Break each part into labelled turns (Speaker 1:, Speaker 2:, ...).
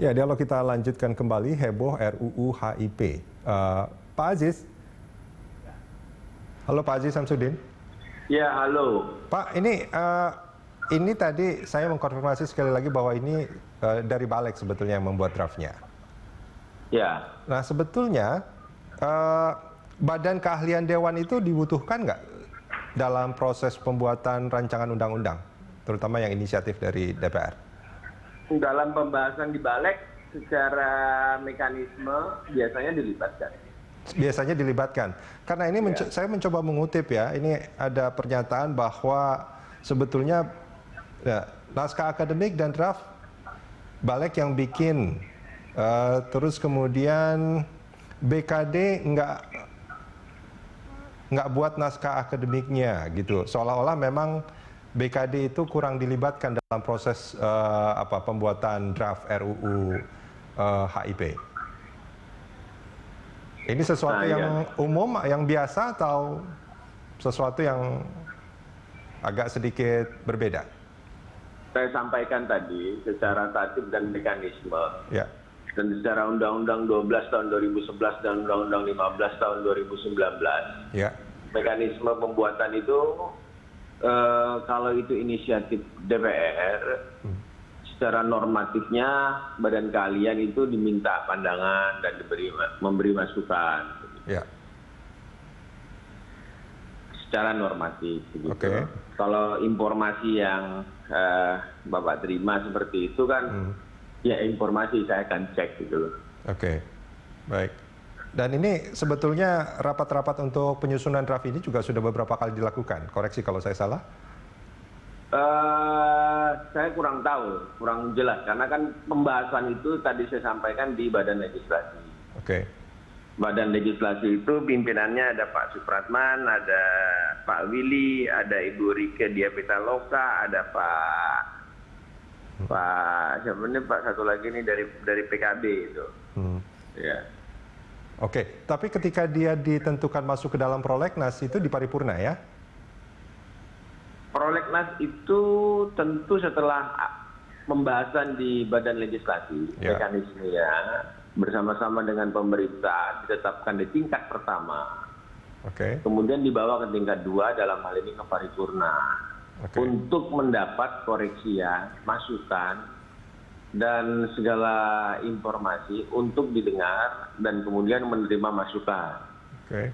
Speaker 1: Ya, dialog kita lanjutkan kembali, heboh RUU HIP. Pak Aziz. Halo Pak Aziz Samsudin.
Speaker 2: Ya, halo.
Speaker 1: Pak, ini tadi saya mengkonfirmasi sekali lagi bahwa ini dari Balik sebetulnya yang membuat draftnya.
Speaker 2: Ya.
Speaker 1: Nah, sebetulnya badan keahlian Dewan itu dibutuhkan nggak dalam proses pembuatan rancangan undang-undang, terutama yang inisiatif dari DPR?
Speaker 2: Dalam pembahasan di Balik, secara mekanisme biasanya dilibatkan.
Speaker 1: Biasanya dilibatkan. Karena ini saya mencoba mengutip ya, ini ada pernyataan bahwa sebetulnya ya, naskah akademik dan draft Balik yang bikin, terus kemudian BKD nggak buat naskah akademiknya gitu. Seolah-olah memang BKD itu kurang dilibatkan dalam proses pembuatan draft RUU HIP. Ini sesuatu yang umum, yang biasa, atau sesuatu yang agak sedikit berbeda?
Speaker 2: Saya sampaikan tadi secara tatib dan mekanisme.
Speaker 1: Ya.
Speaker 2: Dan secara Undang-Undang 12 tahun 2011 dan Undang-Undang 15 tahun 2019.
Speaker 1: Ya.
Speaker 2: Mekanisme pembuatan itu kalau itu inisiatif DPR, secara normatifnya badan keahlian itu diminta pandangan dan memberi masukan.
Speaker 1: Ya.
Speaker 2: Secara normatif. Gitu.
Speaker 1: Oke.
Speaker 2: Kalau informasi yang Bapak terima seperti itu kan, ya informasi saya akan cek gitu loh.
Speaker 1: Oke, baik. Dan ini sebetulnya rapat-rapat untuk penyusunan draft ini juga sudah beberapa kali dilakukan. Koreksi kalau saya salah.
Speaker 2: Saya kurang tahu, kurang jelas. Karena kan pembahasan itu tadi saya sampaikan di Badan Legislasi.
Speaker 1: Oke.
Speaker 2: Badan Legislasi itu pimpinannya ada Pak Supratman, ada Pak Willy, ada Ibu Rike Diapitaloka, ada Pak siapa ini Pak satu lagi ini dari PKB itu. Ya.
Speaker 1: Oke, tapi ketika dia ditentukan masuk ke dalam prolegnas itu di paripurna ya?
Speaker 2: Prolegnas itu tentu setelah pembahasan di Badan Legislasi, mekanismenya bersama-sama dengan pemerintah ditetapkan di tingkat pertama. Kemudian dibawa ke tingkat 2 dalam hal ini ke paripurna. Untuk mendapat koreksi masukan dan segala informasi untuk didengar dan kemudian menerima masukan.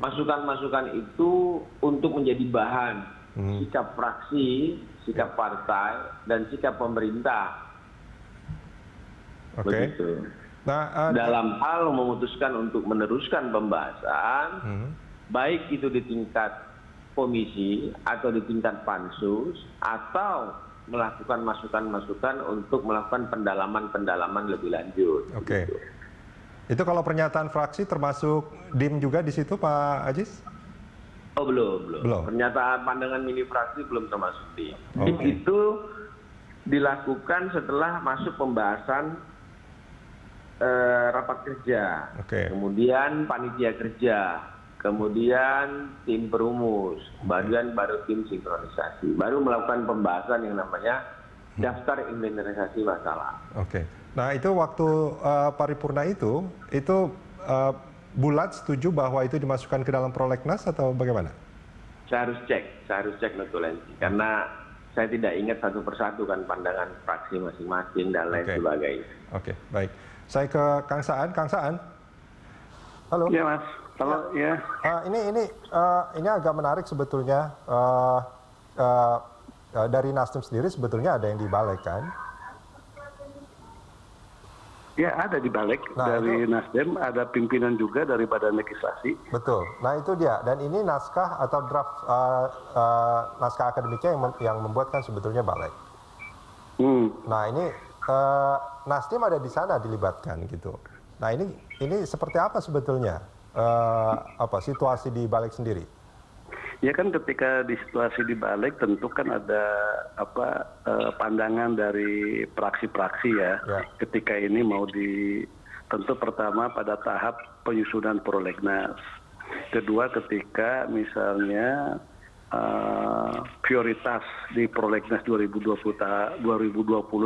Speaker 2: Masukan-masukan itu untuk menjadi bahan sikap fraksi, sikap partai, dan sikap pemerintah. Begitu. Nah, dalam hal memutuskan untuk meneruskan pembahasan, baik itu di tingkat komisi atau di tingkat pansus, atau melakukan masukan-masukan untuk melakukan pendalaman-pendalaman lebih lanjut.
Speaker 1: Gitu. Itu kalau pernyataan fraksi termasuk DIM juga di situ, Pak Aziz?
Speaker 2: Oh, belum. Pernyataan pandangan mini fraksi belum termasuk DIM. DIM itu dilakukan setelah masuk pembahasan rapat kerja, kemudian panitia kerja, kemudian tim perumus, baru tim sinkronisasi, baru melakukan pembahasan yang namanya daftar inventarisasi masalah.
Speaker 1: Nah itu waktu paripurna itu bulat setuju bahwa itu dimasukkan ke dalam prolegnas atau bagaimana?
Speaker 2: Saya harus cek notulensi, karena saya tidak ingat satu persatu kan pandangan fraksi masing-masing dan lain sebagainya.
Speaker 1: Baik. Saya ke Kang Saan. Halo.
Speaker 3: Iya Mas. Halo, ya.
Speaker 1: Ini agak menarik sebetulnya, dari Nasdem sendiri sebetulnya ada yang dibalik kan?
Speaker 3: Ya, ada dibalik dari Nasdem, ada pimpinan juga dari Badan Legislasi.
Speaker 1: Betul. Nah itu dia. Dan ini naskah atau draft naskah akademiknya yang membuat kan sebetulnya balik. Nah ini Nasdem ada di sana dilibatkan gitu. Nah ini seperti apa sebetulnya? Situasi di Balik sendiri?
Speaker 3: Ya kan ketika di situasi di Balik tentu kan ada pandangan dari praksi-praksi ya. Ketika ini tentu pertama pada tahap penyusunan prolegnas. Kedua ketika misalnya prioritas di prolegnas 2020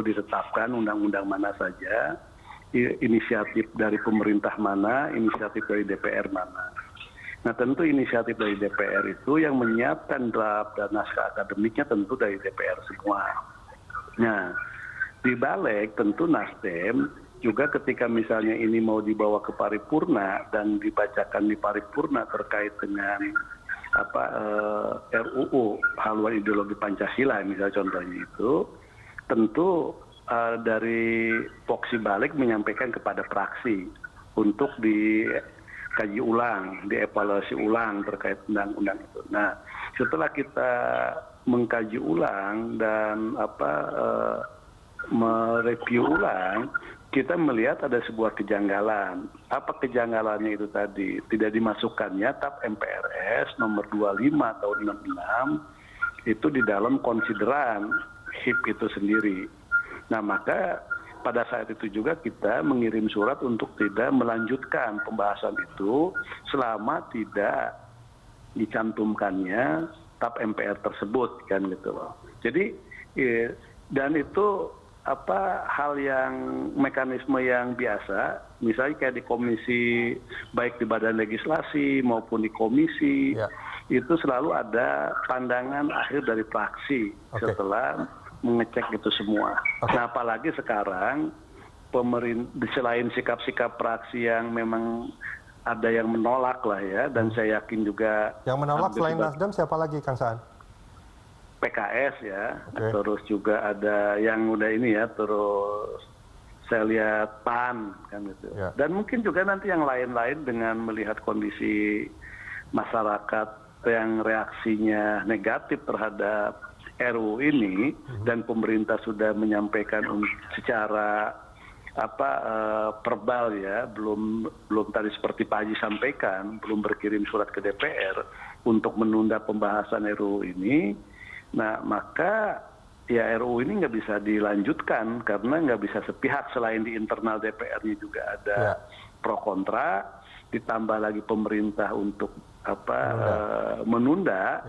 Speaker 3: ditetapkan undang-undang mana saja. inisiatif dari pemerintah mana, inisiatif dari DPR mana. Nah tentu inisiatif dari DPR itu yang menyiapkan draft dan naskah akademiknya tentu dari DPR semua. Nah di balik tentu Nasdem juga ketika misalnya ini mau dibawa ke paripurna dan dibacakan di paripurna terkait dengan RUU haluan ideologi Pancasila misalnya contohnya itu, tentu dari Voksi Balik menyampaikan kepada fraksi untuk dikaji ulang, dievaluasi ulang terkait undang-undang itu. Nah, setelah kita mengkaji ulang dan mereview ulang, kita melihat ada sebuah kejanggalan. Apa kejanggalannya itu tadi? Tidak dimasukkannya TAP MPRS nomor 25 tahun 66 itu di dalam konsideran HIP itu sendiri. Nah, maka pada saat itu juga kita mengirim surat untuk tidak melanjutkan pembahasan itu selama tidak dicantumkannya TAP MPR tersebut kan gitu loh. Jadi dan itu hal yang mekanisme yang biasa, misalnya kayak di komisi, baik di badan legislasi maupun di komisi, itu selalu ada pandangan akhir dari fraksi setelah mengecek itu semua. Nah apalagi sekarang selain sikap-sikap fraksi yang memang ada yang menolak lah ya, dan saya yakin juga
Speaker 1: yang menolak selain Nasdem siapa lagi Kang Saan?
Speaker 3: PKS ya, terus juga ada yang udah ini ya, terus saya lihat PAN kan gitu. Dan mungkin juga nanti yang lain-lain dengan melihat kondisi masyarakat yang reaksinya negatif terhadap RUU ini dan pemerintah sudah menyampaikan secara verbal ya, belum tadi seperti Pak Haji sampaikan, belum berkirim surat ke DPR untuk menunda pembahasan RUU ini. Nah maka ya RUU ini nggak bisa dilanjutkan karena nggak bisa sepihak, selain di internal DPR-nya juga ada pro kontra, ditambah lagi pemerintah untuk menunda.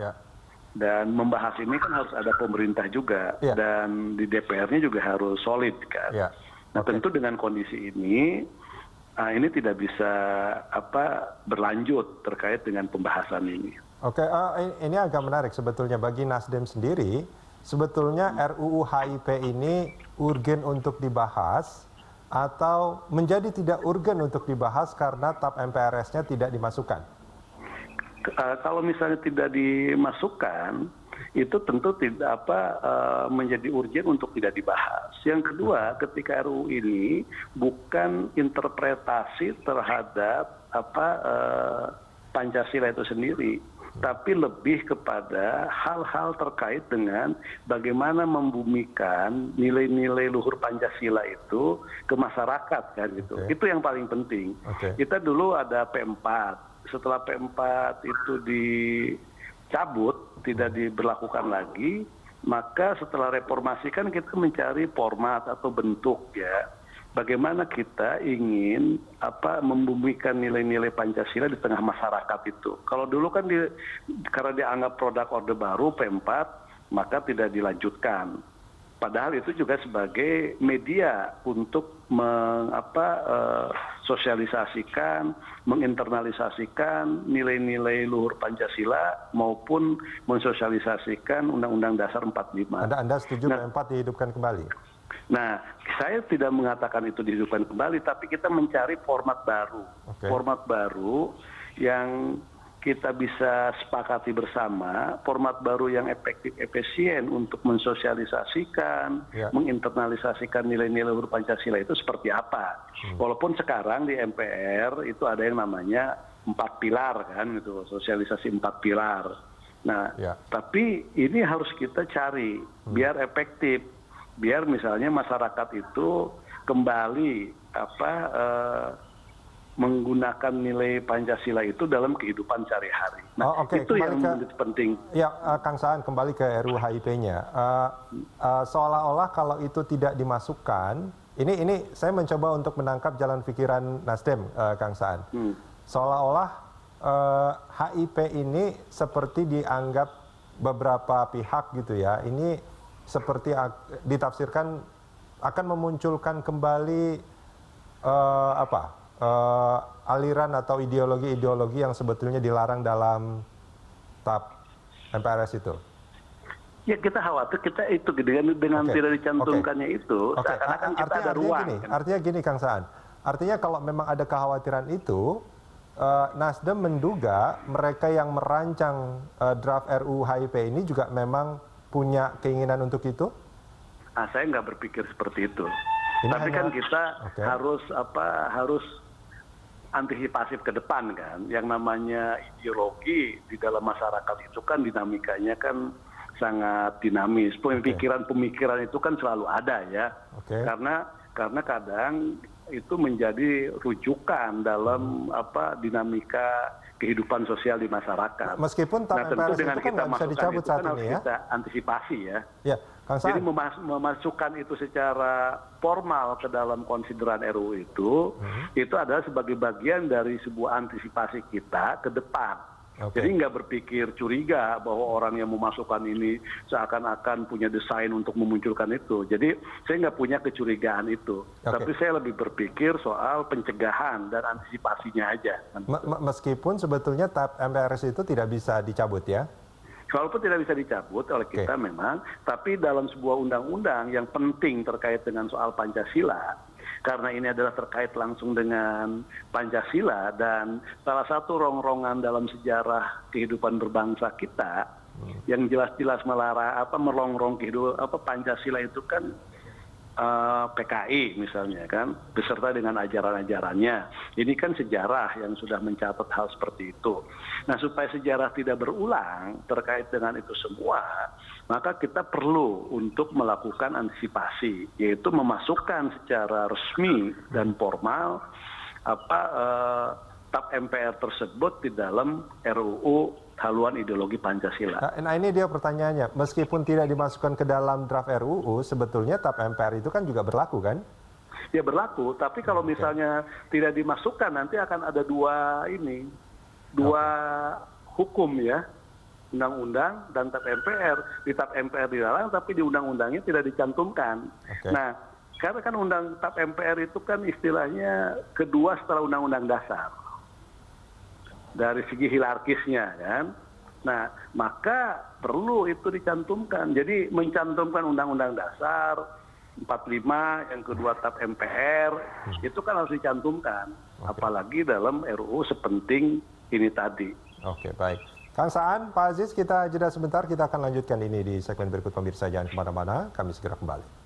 Speaker 3: Dan membahas ini kan harus ada pemerintah juga dan di DPR-nya juga harus solid kan. Nah tentu dengan kondisi ini tidak bisa berlanjut terkait dengan pembahasan ini.
Speaker 1: Oke, ini agak menarik sebetulnya bagi Nasdem sendiri. Sebetulnya RUU HIP ini urgen untuk dibahas atau menjadi tidak urgen untuk dibahas karena TAP MPRS-nya tidak dimasukkan?
Speaker 3: Kalau misalnya tidak dimasukkan, itu tentu tidak menjadi urgen untuk tidak dibahas. Yang kedua, ketika RUU ini bukan interpretasi terhadap Pancasila itu sendiri, tapi lebih kepada hal-hal terkait dengan bagaimana membumikan nilai-nilai luhur Pancasila itu ke masyarakat kan gitu. Itu yang paling penting. Kita dulu ada P4, setelah P4 itu dicabut, tidak diberlakukan lagi, maka setelah reformasi kan kita mencari format atau bentuk ya. Bagaimana kita ingin membumikan nilai-nilai Pancasila di tengah masyarakat itu. Kalau dulu kan karena dianggap produk Orde Baru P4, maka tidak dilanjutkan. Padahal itu juga sebagai media untuk sosialisasikan, menginternalisasikan nilai-nilai luhur Pancasila maupun mensosialisasikan Undang-Undang Dasar 45.
Speaker 1: Anda setuju P4 dihidupkan kembali?
Speaker 3: Nah, saya tidak mengatakan itu dihidupkan kembali, tapi kita mencari format baru. Format baru yang kita bisa sepakati bersama, format baru yang efektif, efisien untuk mensosialisasikan, menginternalisasikan nilai-nilai luhur Pancasila itu seperti apa. Walaupun sekarang di MPR itu ada yang namanya 4 pilar kan, gitu, sosialisasi 4 pilar. Nah, tapi ini harus kita cari biar efektif. Biar misalnya masyarakat itu kembali menggunakan nilai Pancasila itu dalam kehidupan sehari-hari. Nah, itu yang menjadi penting.
Speaker 1: Ya, Kang Saan, kembali ke RUU HIP-nya. Seolah-olah kalau itu tidak dimasukkan, ini saya mencoba untuk menangkap jalan pikiran Nasdem, Kang Saan. Seolah-olah HIP ini seperti dianggap beberapa pihak gitu ya, ini seperti ditafsirkan akan memunculkan kembali aliran atau ideologi-ideologi yang sebetulnya dilarang dalam TAP MPRS itu?
Speaker 3: Ya kita khawatir kita itu dengan tidak dicantumkannya itu seakan-akan kita ada ruang.
Speaker 1: Artinya gini Kang Saan, artinya kalau memang ada kekhawatiran itu, Nasdem menduga mereka yang merancang draft RUU HIP ini juga memang punya keinginan untuk itu?
Speaker 3: Saya nggak berpikir seperti itu. Tapi kan kita harus antisipatif ke depan kan. Yang namanya ideologi di dalam masyarakat itu kan dinamikanya kan sangat dinamis. Pemikiran-pemikiran itu kan selalu ada ya. Karena kadang itu menjadi rujukan dalam dinamika kehidupan sosial di masyarakat.
Speaker 1: Meskipun TAP MPRS itu kan nggak bisa dicabut saat ini ya.
Speaker 3: Kita antisipasi ya.
Speaker 1: Ya, Kang Saan.
Speaker 3: Jadi memasukkan itu secara formal ke dalam konsideran RUU itu adalah sebagai bagian dari sebuah antisipasi kita ke depan. Jadi nggak berpikir curiga bahwa orang yang memasukkan ini seakan-akan punya desain untuk memunculkan itu. Jadi saya nggak punya kecurigaan itu. Tapi saya lebih berpikir soal pencegahan dan antisipasinya aja.
Speaker 1: Meskipun sebetulnya TAP MPRS itu tidak bisa dicabut ya?
Speaker 3: Walaupun tidak bisa dicabut oleh kita memang, tapi dalam sebuah undang-undang yang penting terkait dengan soal Pancasila, karena ini adalah terkait langsung dengan Pancasila dan salah satu rongrongan dalam sejarah kehidupan berbangsa kita yang jelas-jelas merongrong kehidupan Pancasila itu kan PKI misalnya kan, beserta dengan ajaran-ajarannya. Ini kan sejarah yang sudah mencatat hal seperti itu. Nah, supaya sejarah tidak berulang terkait dengan itu semua, maka kita perlu untuk melakukan antisipasi, yaitu memasukkan secara resmi dan formal TAP MPR tersebut di dalam RUU haluan ideologi Pancasila.
Speaker 1: Nah ini dia pertanyaannya, meskipun tidak dimasukkan ke dalam draft RUU, sebetulnya TAP MPR itu kan juga berlaku kan?
Speaker 3: Ya berlaku, tapi kalau misalnya tidak dimasukkan nanti akan ada dua hukum ya, undang-undang dan TAP MPR. Di TAP MPR dilarang, tapi di undang-undangnya tidak dicantumkan. Nah, karena kan TAP MPR itu kan istilahnya kedua setelah undang-undang dasar. Dari segi hierarkisnya kan. Nah, maka perlu itu dicantumkan. Jadi mencantumkan Undang-Undang Dasar 45, yang kedua TAP MPR, itu kan harus dicantumkan. Apalagi dalam RUU sepenting ini tadi.
Speaker 1: Oke, baik. Kang Saan, Pak Aziz, kita jeda sebentar. Kita akan lanjutkan ini di segmen berikut pemirsa. Jangan kemana-mana, kami segera kembali.